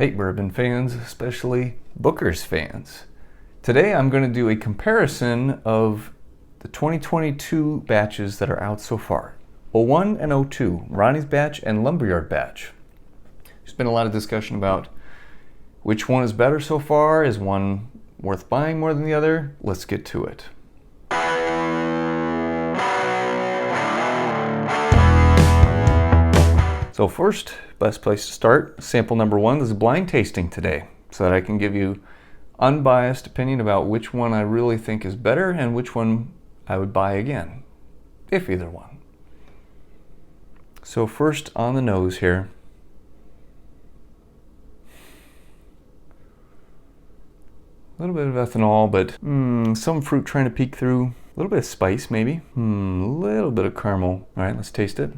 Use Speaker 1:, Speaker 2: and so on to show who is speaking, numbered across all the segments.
Speaker 1: Hey bourbon fans, especially Booker's fans. Today I'm going to do a comparison of the 2022 batches that are out so far. 01 and 02, Ronnie's batch and Lumberyard batch. There's been a lot of discussion about which one is better so far. Is one worth buying more than the other? Let's get to it. So first, best place to start, sample number one. This is blind tasting today, so that I can give you unbiased opinion about which one I really think is better and which one I would buy again, if either one. So first on the nose here. A little bit of ethanol, but some fruit trying to peek through. A little bit of spice maybe. A little bit of caramel. All right, let's taste it.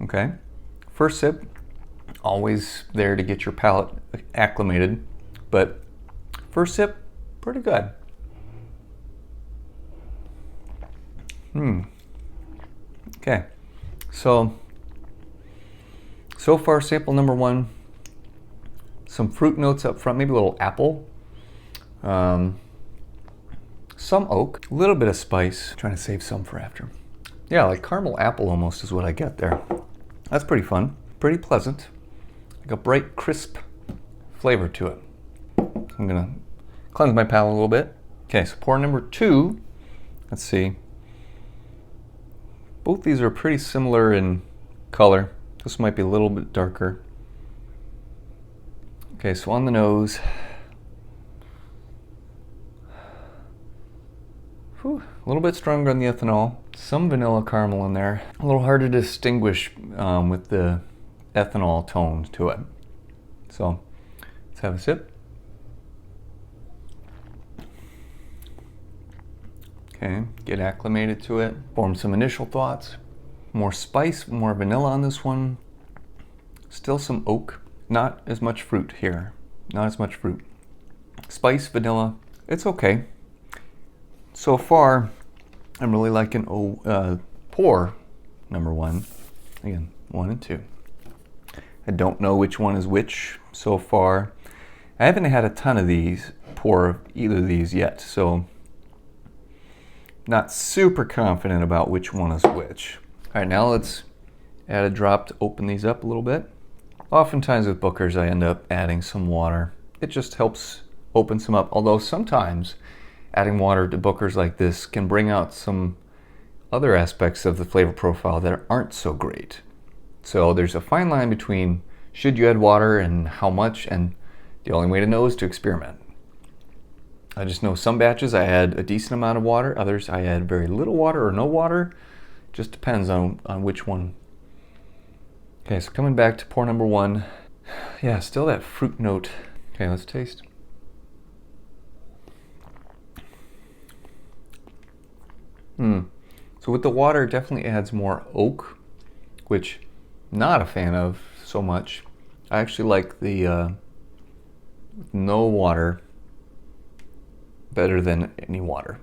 Speaker 1: Okay, first sip, always there to get your palate acclimated, but first sip, pretty good. Okay, so far sample number one, some fruit notes up front, maybe a little apple, some oak, a little bit of spice, trying to save some for after. Yeah, like caramel apple almost is what I get there. That's pretty fun, pretty pleasant, like a bright, crisp flavor to it. I'm gonna cleanse my palate a little bit. Okay, so pour number two. Let's see. Both these are pretty similar in color. This might be a little bit darker. Okay, so on the nose. Whew, a little bit stronger on the ethanol. Some vanilla caramel in there. A little hard to distinguish with the ethanol tones to it. So let's have a sip. Okay, get acclimated to it. Form some initial thoughts. More spice, more vanilla on this one. Still some oak. Not as much fruit here. Not as much fruit. Spice, vanilla, it's okay. So far, I'm really liking pour number one. Again, 1 and 2. I don't know which one is which so far. I haven't had a ton of these, pour either of these yet, so not super confident about which one is which. All right, now let's add a drop to open these up a little bit. Oftentimes with Bookers, I end up adding some water. It just helps open some up, although sometimes adding water to Bookers like this can bring out some other aspects of the flavor profile that aren't so great. So there's a fine line between should you add water and how much, and the only way to know is to experiment. I just know some batches I add a decent amount of water, others I add very little water or no water. Just depends on which one. Okay, so coming back to pour number one. Yeah, still that fruit note. Okay, let's taste. So with the water, it definitely adds more oak, which I'm not a fan of so much. I actually like the no water better than any water.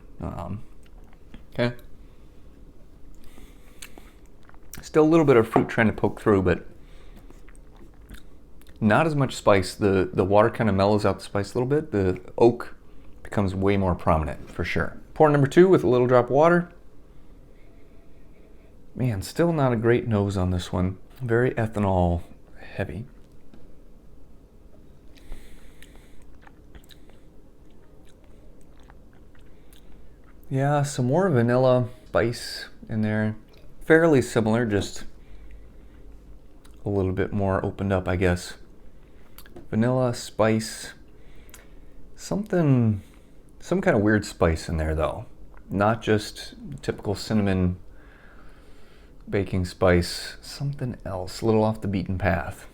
Speaker 1: Okay. Still a little bit of fruit trying to poke through, but not as much spice. The water kind of mellows out the spice a little bit. The oak becomes way more prominent for sure. Pour number two with a little drop of water. Man, still not a great nose on this one. Very ethanol heavy. Yeah, some more vanilla spice in there. Fairly similar, just a little bit more opened up, I guess. Vanilla, spice, some kind of weird spice in there though. Not just typical cinnamon baking spice, something else, a little off the beaten path.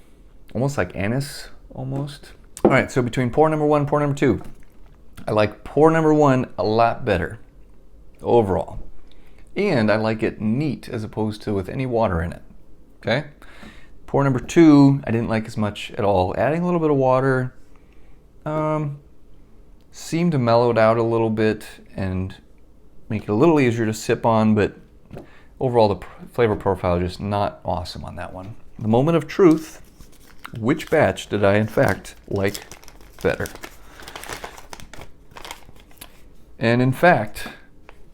Speaker 1: Almost like anise, almost. All right, so between pour number one and pour number two, I like pour number one a lot better overall. And I like it neat as opposed to with any water in it, okay? Pour number two, I didn't like as much at all. Adding a little bit of water seemed to mellow it out a little bit and make it a little easier to sip on, but overall the flavor profile just not awesome on that one. The moment of truth, which batch did I in fact like better? And in fact,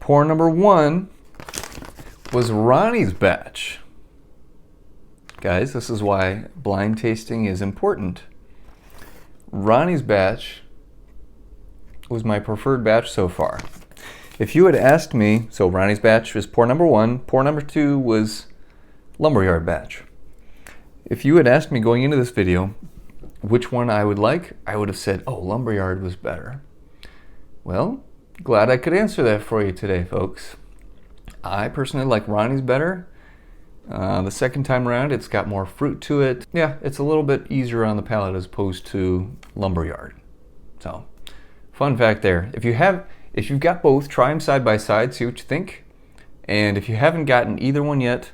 Speaker 1: pour number 1 was Ronnie's batch. Guys, this is why blind tasting is important. Ronnie's batch was my preferred batch so far. If you had asked me, so Ronnie's batch was pour number 1, pour number 2 was Lumberyard batch. If you had asked me going into this video which one I would like, I would have said, oh, Lumberyard was better. Well, glad I could answer that for you today, folks. I personally like Ronnie's better. The second time around, it's got more fruit to it. Yeah, it's a little bit easier on the palate as opposed to Lumberyard. So, fun fact there. If you've got both, try them side by side, see what you think. And if you haven't gotten either one yet,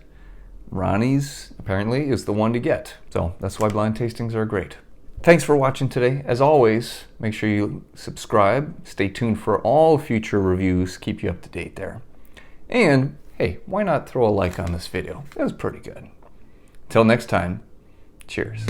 Speaker 1: Ronnie's apparently is the one to get. So that's why blind tastings are great. Thanks for watching today. As always, make sure you subscribe. Stay tuned for all future reviews. Keep you up to date there. And hey, why not throw a like on this video? It was pretty good. Till next time, cheers.